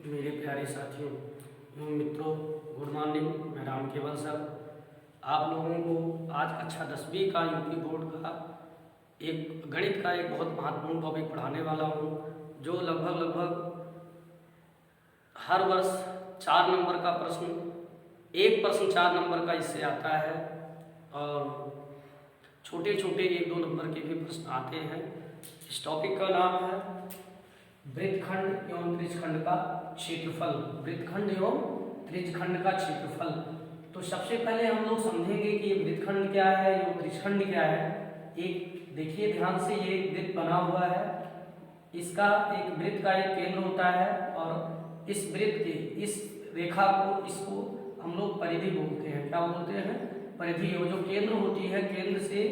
मेरे प्यारे साथियों एवं मित्रों, गुड मॉर्निंग। मैं राम केवल सर आप लोगों को आज कक्षा 10वीं का यूपी बोर्ड का एक गणित का एक बहुत महत्वपूर्ण टॉपिक पढ़ाने वाला हूँ, जो लगभग हर वर्ष 4 नंबर का प्रश्न, एक प्रश्न 4 नंबर का इससे आता है और छोटे छोटे 1-2 नंबर के भी प्रश्न आते हैं। इस टॉपिक का नाम है वृत्तखंड एवं त्रिज्यखंड का क्षेत्रफल। वृत्तखंड एवं त्रिज्यखंड का क्षेत्रफल। तो सबसे पहले हम लोग समझेंगे कि ये वृत्तखंड क्या है, ये त्रिज्यखंड क्या है। एक देखिए ध्यान से, ये वृत्त बना हुआ है, इसका एक वृत्त का एक केंद्र होता है और इस वृत्त के इस रेखा को, इसको हम लोग परिधि बोलते हैं। क्या बोलते हैं? परिधि। और जो केंद्र होती है, केंद्र से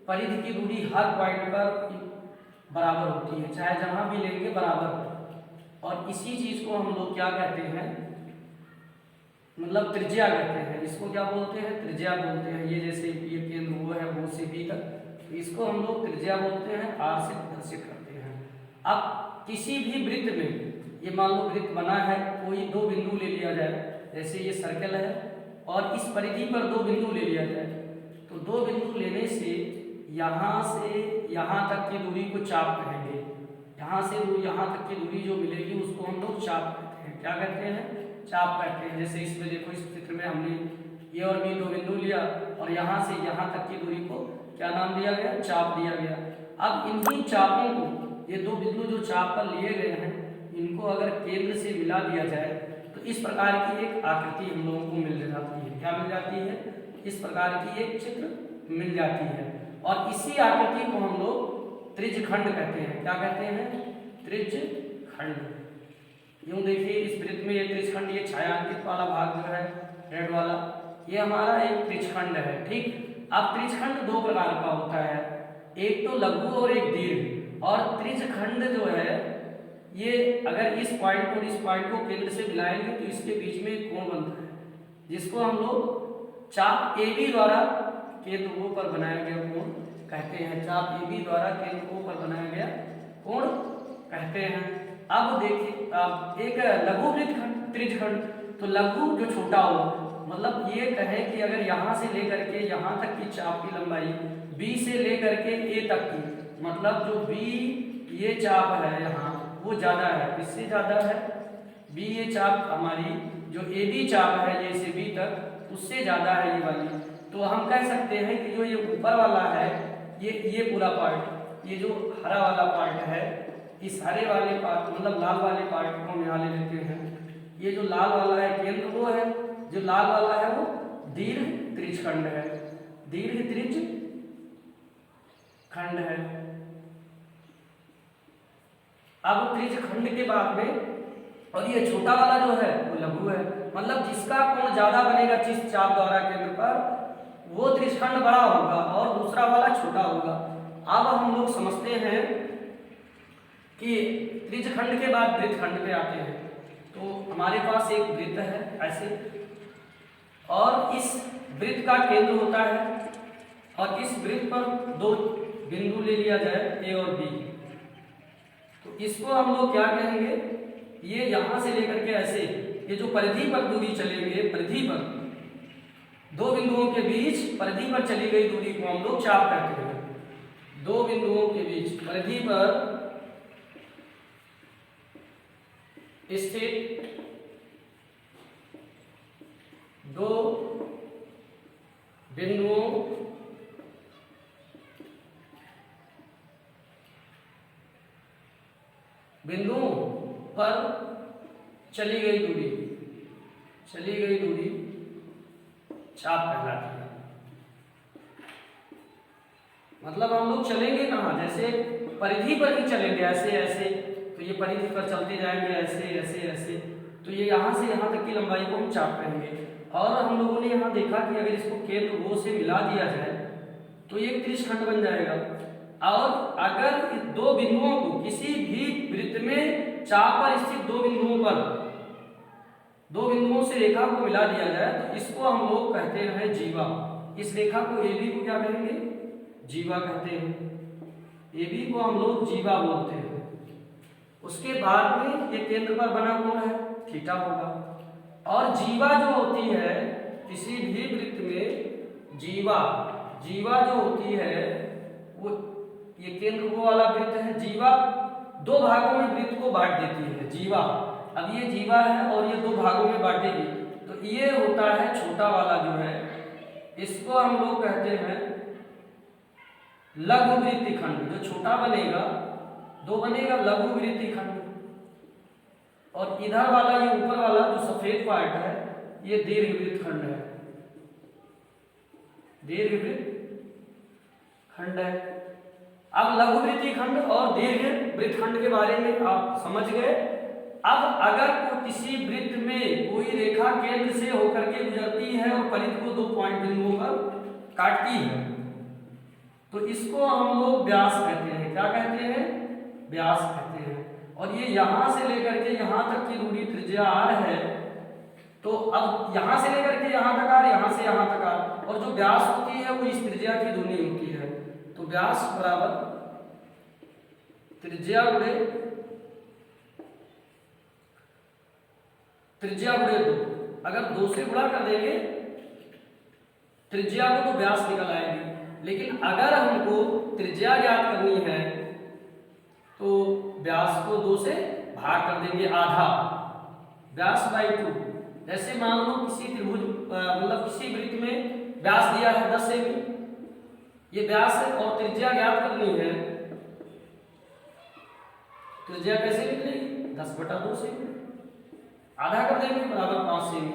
परिधि की दूरी हर पॉइंट पर बराबर होती है, चाहे जहां भी लेंगे बराबर। और इसी चीज को हम लोग क्या कहते हैं, मतलब त्रिज्या कहते हैं। इसको क्या बोलते हैं? त्रिज्या बोलते हैं। ये जैसे ये केंद्र वो है, वो से बी तक, तो इसको हम लोग त्रिज्या बोलते हैं, आर से प्रदर्शित करते हैं। अब किसी भी वृत्त में, ये मान लो वृत्त बना है, कोई 2 बिंदु ले लिया जाए, जैसे ये सर्कल है और इस परिधि पर 2 बिंदु ले लिया जाए, तो 2 बिंदु लेने से यहाँ से यहाँ तक की दूरी को चाप कहेंगे। यहाँ से यहाँ तक की दूरी जो मिलेगी उसको हम लोग चाप कहते हैं। क्या कहते हैं? चाप कहते हैं। जैसे इसमें देखो, इस चित्र में हमने ये और बी 2 बिंदु लिया और यहाँ से यहाँ तक की दूरी को क्या नाम दिया गया? चाप दिया गया। अब इन्हीं चापों को, ये 2 बिंदु जो चाप पर लिए गए हैं, इनको अगर केंद्र से मिला दिया जाए तो इस प्रकार की एक आकृति हम लोगों को मिल जाती है। क्या मिल जाती है? इस प्रकार की एक चित्र मिल जाती है। और इसी आकृति को हम लोग त्रिज्यखंड कहते हैं। क्या कहते हैं? त्रिज्यखंड। यूं देखिए, इस वृत्त में ये त्रिज्यखंड, ये छायांकित वाला भाग जो है रेड वाला, ये हमारा एक त्रिज्यखंड है। ठीक। अब त्रिज्यखंड 2 प्रकार का होता है, एक तो लघु और एक दीर्घ। और त्रिज्यखंड जो है, ये अगर इस पॉइंट और इस पॉइंट को केंद्र से मिलाएंगे तो इसके बीच में एक कोण बनता है, जिसको हम लोग चाप AB द्वारा केंद्र O पर बनाया गया कोण कहते हैं। चाप AB द्वारा केंद्र O पर बनाया गया कोण कहते हैं। अब देखिए, अब एक लघु वृत्तखंड त्रिज्यखंड, तो लघु जो छोटा हो, मतलब ये कहें कि अगर यहाँ से लेकर के यहाँ तक की चाप की लंबाई B से लेकर के A तक की, मतलब जो B ये चाप है यहाँ, वो ज्यादा है। किससे ज्यादा है? B ये चाप हमारी जो AB चाप है, ये से B तक, उससे ज्यादा है ये वाली। तो हम कह सकते हैं कि जो ये ऊपर वाला है, ये पूरा पार्ट, ये जो हरा वाला पार्ट है, इस हरे वाले पार्ट, मतलब लाल वाले पार्ट को हम यहाँ ले लेते हैं। ये जो लाल वाला है केंद्र वो है, जो लाल वाला है वो दीर्घ त्रिज्यखंड है। दीर्घ त्रिज्यखंड है। अब त्रिज्यखंड के बाद में, और ये छोटा वाला जो है वो लघु है, मतलब जिसका कोण ज्यादा बनेगा जिस चाप द्वारा केंद्र पर, वो त्रिज्यखंड बड़ा होगा और दूसरा वाला छोटा होगा। अब हम लोग समझते हैं कि त्रिज्यखंड के बाद वृत्तखंड पे आते हैं। तो हमारे पास एक वृत्त है ऐसे, और इस वृत्त का केंद्र होता है, और इस वृत्त पर 2 बिंदु ले लिया जाए, A और B, तो इसको हम लोग क्या कहेंगे? ये यहां से लेकर के ऐसे, ये जो परिधि पर दूरी चलेंगे, परिधि पर 2 बिंदुओं के बीच परिधि पर चली गई दूरी को हम लोग चाप कहते हैं। 2 बिंदुओं के बीच परिधि पर स्थित 2 बिंदुओं पर चली गई दूरी चाप कहलाती है। मतलब हम लोग चलेंगे कहाँ? जैसे परिधि पर ही चलेंगे, ऐसे ऐसे, तो ये परिधि पर चलते जाएंगे ऐसे ऐसे ऐसे, तो ये यहाँ से यहाँ तक की लंबाई को हम चाप कहेंगे। और हम लोगों ने यहाँ देखा कि अगर इसको केंद्र O से मिला दिया जाए तो ये एक त्रिज्यखंड बन जाएगा। और अगर इस 2 बिंदुओं को किसी भी वृत्त में चाप पर स्थित 2 बिंदुओं पर, 2 बिंदुओं से रेखा को मिला दिया जाए तो इसको हम लोग कहते हैं जीवा। इस रेखा को AB को क्या कहेंगे? जीवा कहते हैं। AB को हम लोग जीवा बोलते हैं। उसके बाद में ये केंद्र पर बना कोण है थीटा होगा। और जीवा जो होती है किसी भी वृत्त में, जीवा जो होती है वो, ये केंद्र वो वाला वृत्त है, जीवा दो भागों में वृत्त को बांट देती है जीवा। अब ये जीवा है और ये दो भागों में बांटेगी, तो ये होता है छोटा वाला जो है, इसको हम लोग कहते हैं लघु वृत्ति खंड। जो छोटा बनेगा, दो बनेगा लघु वृत्ति खंड। और इधर वाला ये ऊपर वाला जो सफेद पार्ट है ये दीर्घवृत्त खंड है, दीर्घवृत्त खंड है। अब लघुवृत्ति खंड और दीर्घवृत्त खंड के बारे में आप समझ गए। अब अगर किसी वृत्त में कोई रेखा केंद्र से होकर के गुजरती है और परिधि को दो पॉइंट बिंदुओं पर काटती है, तो इसको हम लोग व्यास कहते हैं। क्या कहते हैं? व्यास कहते हैं। और ये यहां से लेकर के यहां तक की दूरी त्रिज्या r है। तो अब यहां से लेकर के यहां तक r, यहां से यहां तक r, और जो व्यास होती है वो इस त्रिज्या की दूरी होती है। तो व्यास बराबर त्रिज्या गुणे दो। अगर दो से गुणा कर देंगे त्रिज्या को तो व्यास निकल आएगी, लेकिन अगर हमको त्रिज्या ज्ञात करनी है तो व्यास को दो से भाग कर देंगे, आधा, व्यास बाई 2। जैसे मान लो किसी त्रिभुज मतलब किसी वृत्त में व्यास दिया है 10 सेमी, ये व्यास है और त्रिज्या ज्ञात करनी है। त्रिज्या कैसे निकलेगी? 10/2 सेमी, आधा कर देंगे बराबर 5 सेमी।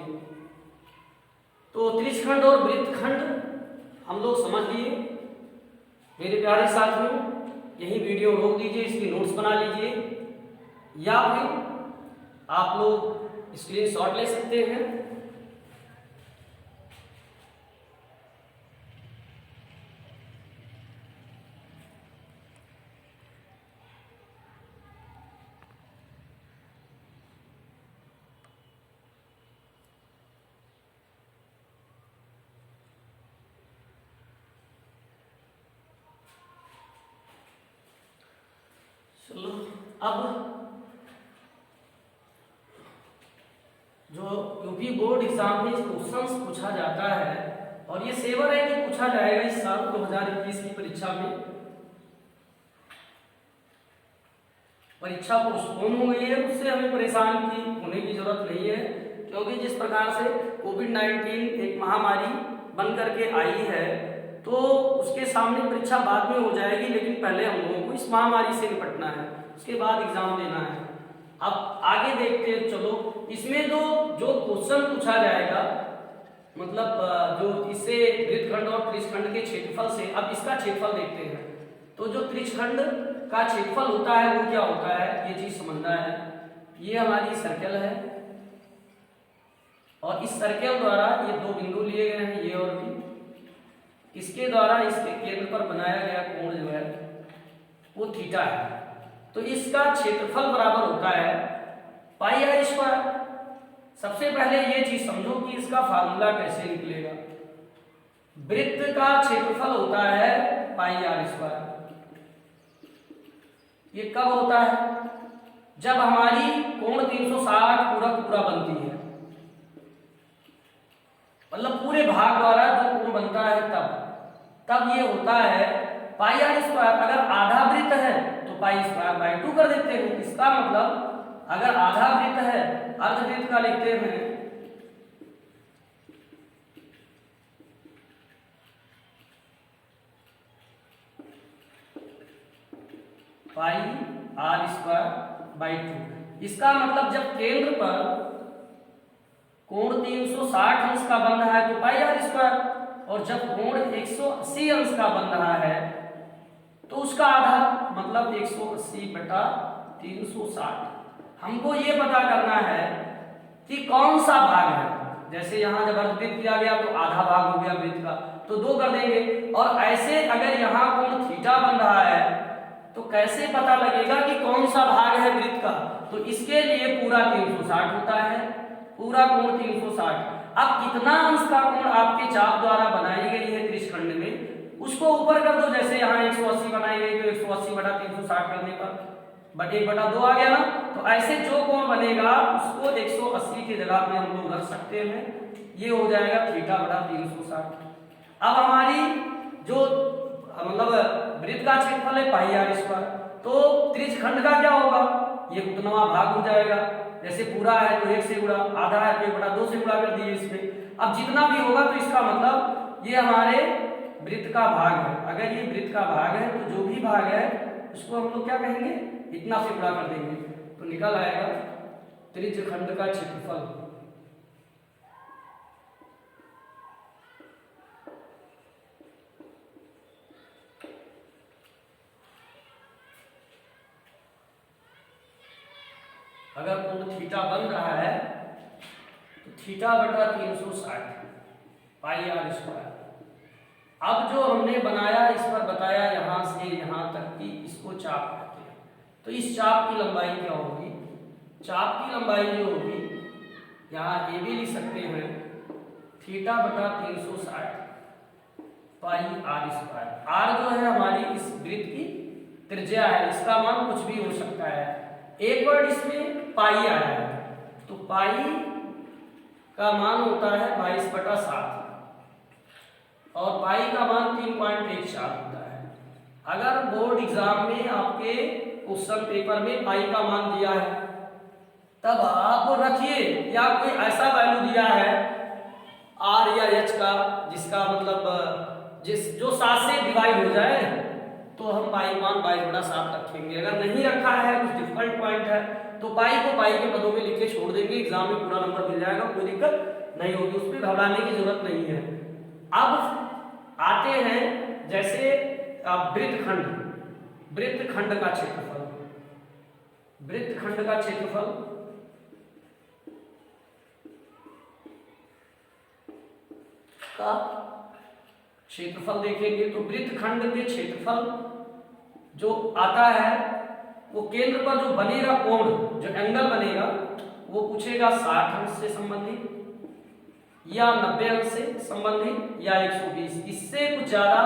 तो त्रिज्यखंड और वृत्तखंड हम लोग समझ लिए। मेरे प्यारे साथियों, यही वीडियो रोक दीजिए, इसकी नोट्स बना लीजिए, या फिर आप लोग स्क्रीनशॉट ले सकते हैं। चलो, अब जो यूपी बोर्ड एग्जाम में क्वेश्चंस पूछा जाता है, और ये सेवर है कि पूछा जाएगा इस साल 2021 की परीक्षा में। परीक्षा पोस्टपोन हो गई है, उससे हमें परेशान होने की जरूरत नहीं है, क्योंकि जिस प्रकार से कोविड-19 एक महामारी बन करके आई है, तो उसके सामने परीक्षा बाद में हो जाएगी, लेकिन पहले हम लोगों को इस महामारी से निपटना है, उसके बाद एग्जाम देना है। अब आगे देखते हैं। चलो, इसमें तो जो क्वेश्चन पूछा जाएगा, मतलब जो इससे वृत्तखंड और त्रिज्यखंड के क्षेत्रफल से, अब इसका क्षेत्रफल देखते हैं। तो जो त्रिज्यखंड का क्षेत्रफल होता है वो क्या होता है, ये चीज समझना है। ये हमारी सर्कल है, और इस सर्कल द्वारा ये दो बिंदु लिए गए हैं, ये और बी। इसके द्वारा इसके केंद्र पर बनाया गया कोण जो है वो थीटा है। तो इसका क्षेत्रफल बराबर होता है पाई आर स्क्वायर। सबसे पहले ये चीज समझो कि इसका फार्मूला कैसे निकलेगा। वृत्त का क्षेत्रफल होता है पाई आर स्क्वायर। ये कब होता है? जब हमारी कोण 360 पूरा बनती है, मतलब पूरे भाग द्वारा जो कोण बनता है तब ये होता है पाई आर स्क्वायर। अगर आधा वृत्त है तो पाई स्क्वायर बाई 2 कर देते हैं। इसका मतलब अगर आधा वृत्त है, अर्धवृत्त का लिखते हैं पाई आर स्क्वायर बाई 2। इसका मतलब जब केंद्र पर कोण 360 अंश का बन रहा है तो पाई आर स्क्वायर, और जब कोण 180 अंश का बन रहा है तो उसका आधा, मतलब 180/360। हमको ये पता करना है कि कौन सा भाग है। जैसे यहाँ जब अर्धवृत्त किया गया तो आधा भाग हो गया वृत्त का, तो 2 कर देंगे। और ऐसे अगर यहाँ कोण थीटा बन रहा है तो कैसे पता लगेगा कि कौन सा भाग है वृत्त का? तो इसके लिए पूरा 360 होता है, पूरा कोण 360। अब कितना अंश का कोण आपके चाप द्वारा बनाई गई है त्रिज्यखंड में, उसको ऊपर कर दो। जैसे यहाँ 180 बनाई गई तो 180/360 करने पर बट 1/2 आ गया ना। तो ऐसे जो कोण बनेगा उसको 180 की जगह पे हम लोग रख सकते हैं, ये हो जाएगा θ/360। अब हमारी जो मतलब वृत्त का क्षेत्रफल है पाई आर स्क्वायर, तो त्रिज्यखंड का क्या होगा, ये उतनवा भाग हो जाएगा। जैसे पूरा है तो 1 से गुणा, आधा है तो 1/2 से गुणा कर दिए इसमें। अब जितना भी होगा तो इसका मतलब ये हमारे वृत्त का भाग है। अगर ये वृत्त का भाग है तो जो भी भाग है उसको हम लोग क्या कहेंगे, इतना से गुणा कर देंगे, तो निकल आएगा त्रिज्यखंड का क्षेत्रफल। अगर कोण थीटा बन रहा है तो θ/360 पाई आर स्क्वायर। अब जो हमने बनाया इस पर बताया यहां से यहां तक कि इसको चाप कहते हैं, तो इस चाप की लंबाई क्या होगी, चाप की लंबाई जो होगी यहाँ ए भी लिख सकते हैं θ/360 पाई आर स्क्वायर। आर जो है हमारी इस वृत्त की त्रिज्या है, इसका मान कुछ भी हो सकता है। एक वर्ड इसमें पाई आया है, तो पाई का मान होता है 22/7 और पाई का मान 3.14 होता है। अगर बोर्ड एग्जाम में आपके क्वेश्चन पेपर में पाई का मान दिया है तब आप रखिए, या कोई ऐसा वैल्यू दिया है आर या एच का जिसका मतलब जो 7 से डिवाइड हो जाए, तो हम पाई मान 22/7 रखेंगे। अगर नहीं रखा है, कुछ डिफिकल्ट पॉइंट है, तो पाई को पाई के पदों में लिख के छोड़ देंगे, एग्जाम में पूरा नंबर मिल जाएगा, कोई दिक्कत नहीं होगी, उसमें घबराने की जरूरत नहीं है। अब आते हैं जैसे वृत्तखंड का क्षेत्रफल, वृत्तखंड का क्षेत्रफल का क्षेत्रफल देखेंगे तो वृत्तखंड के क्षेत्रफल जो आता है वो केंद्र पर जो बनेगा कोण, जो एंगल बनेगा वो पूछेगा 60 अंश से संबंधित या 90 अंश से संबंधित या 120। इससे कुछ ज्यादा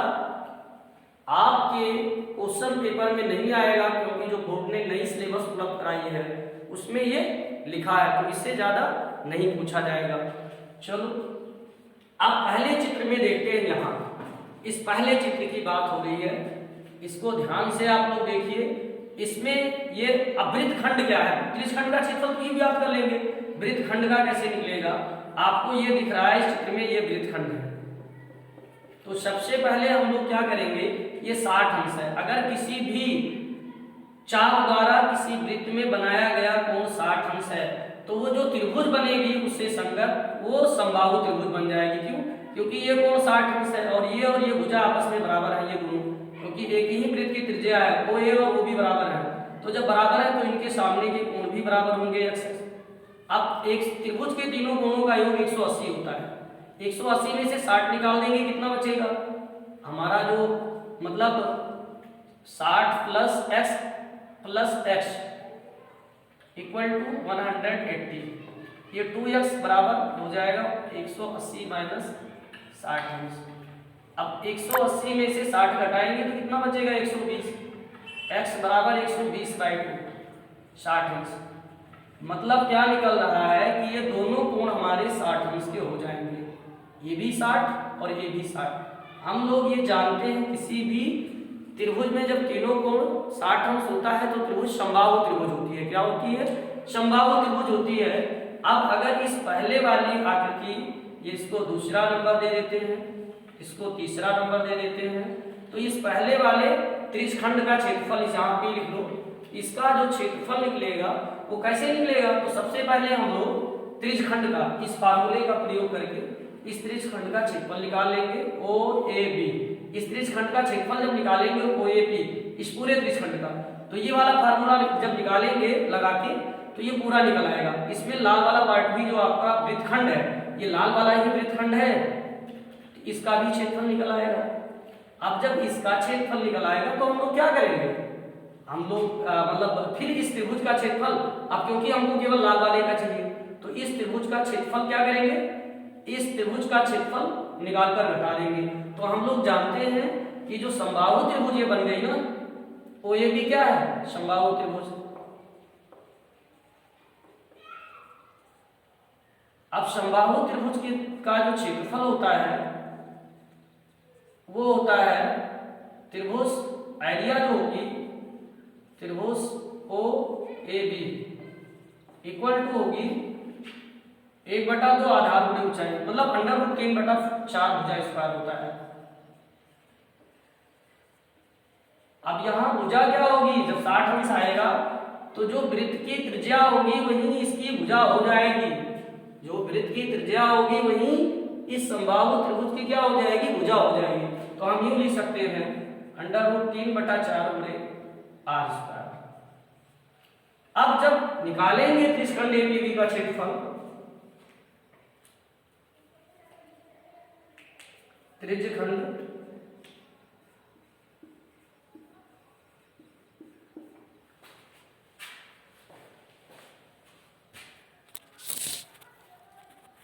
आपके क्वेश्चन पेपर में नहीं आएगा, क्योंकि जो बोर्ड ने नई सिलेबस उपलब्ध कराई है उसमें ये लिखा है, तो इससे ज्यादा नहीं पूछा जाएगा। चलो अब पहले चित्र में देखते हैं। यहाँ इस पहले चित्र की बात हो रही है, इसको ध्यान से आप लोग देखिए। इसमें ये वृत्तखंड क्या है, त्रिज्यखंड का क्षेत्रफल तो ये भी याद कर लेंगे, वृत्तखंड का कैसे निकलेगा। आपको ये दिख रहा है इस चित्र में, ये वृत्तखंड है। तो सबसे पहले हम लोग क्या करेंगे, ये 60 अंश है। अगर किसी भी चाप द्वारा किसी वृत्त में बनाया गया कोण 60 अंश है, तो वो जो त्रिभुज बनेगी उससे संगत वो समबाहु त्रिभुज बन जाएगी। क्यों, क्योंकि ये कोण 60 अंश है और ये भुजा आपस में बराबर है, ये दोनों, क्योंकि एक ही वृत्त की त्रिज्या है, ओ ए और वो भी बराबर है। तो जब बराबर है तो इनके सामने के कोण भी बराबर होंगे एक्स। अब एक त्रिभुज के तीनों कोणों का योग 180 होता है। 180 में से 60 निकाल देंगे, कितना बचेगा हमारा, जो मतलब 60 प्लस एक्स इक्वल टू 180। ये 2x बराबर हो जाएगा 180 माइनस 60 अंश। अब 180 में से 60 घटाएंगे तो कितना बचेगा 120। x बराबर 120/2 60 अंश। मतलब क्या निकल रहा है कि ये दोनों कोण हमारे 60 अंश के हो जाएंगे, ये भी 60 और ये भी 60। हम लोग ये जानते हैं किसी भी त्रिभुज में जब तीनों कोण 60 अंश होता है तो त्रिभुज समबाहु त्रिभुज होती है। क्या होती है, समबाहु त्रिभुज होती है। अब अगर इस पहले वाली आकृति, ये इसको दूसरा नंबर दे देते हैं, इसको तीसरा नंबर दे देते हैं, तो इस पहले वाले त्रिज्यखंड का क्षेत्रफल यहाँ पे लिख लो। इसका जो क्षेत्रफल निकलेगा वो कैसे निकलेगा, तो सबसे पहले हम लोग त्रिज्यखंड का इस फार्मूले का प्रयोग करके इस त्रिज्यखंड का क्षेत्रफल निकाल लेंगे OAB। इस त्रिज्यखंड का क्षेत्रफल जब निकालेंगे OAP इस पूरे त्रिज्यखंड का, तो ये वाला फार्मूला जब निकालेंगे लगा के तो ये पूरा निकल आएगा। इसमें लाल वाला पार्ट भी जो आपका वृत्तखंड है, ये लाल वाला ही वृत्तखंड है, तो इसका भी क्षेत्रफल निकल आएगा। अब जब इसका क्षेत्रफल निकल आएगा तो हम लोग क्या करेंगे, हम लोग मतलब फिर इस त्रिभुज का क्षेत्रफल, अब क्योंकि हमको केवल लाल वाले का चाहिए तो इस त्रिभुज का क्षेत्रफल क्या करेंगे, इस त्रिभुज का क्षेत्रफल निकालकर घटा देंगे। तो हम लोग जानते हैं कि जो समबाहु त्रिभुज ये बन गई ना, OAB क्या है, समबाहु त्रिभुज। अब समबाहु त्रिभुज का जो क्षेत्रफल होता है वो होता है त्रिभुज एरिया जो होगी त्रिभुज ओ ए बी इक्वल टू होगी 1/2 आधार ऊंचाई, मतलब √3/4 भुजा स्क्वायर होता है। अब यहाँ भुजा क्या होगी, जब 60 अंश आएगा तो जो वृत्त की त्रिज्या होगी वही इसकी भुजा हो जाएगी। जो वृत्त की त्रिज्या होगी वही इस समबाहु त्रिभुज की क्या हो जाएगी, भुजा हो जाएगी। तो हम यूं लिख सकते हैं √3/4 r स्क्वायर। अब जब निकालेंगे त्रिस्खंड एपीबी का क्षेत्रफल, त्रिज्यखंड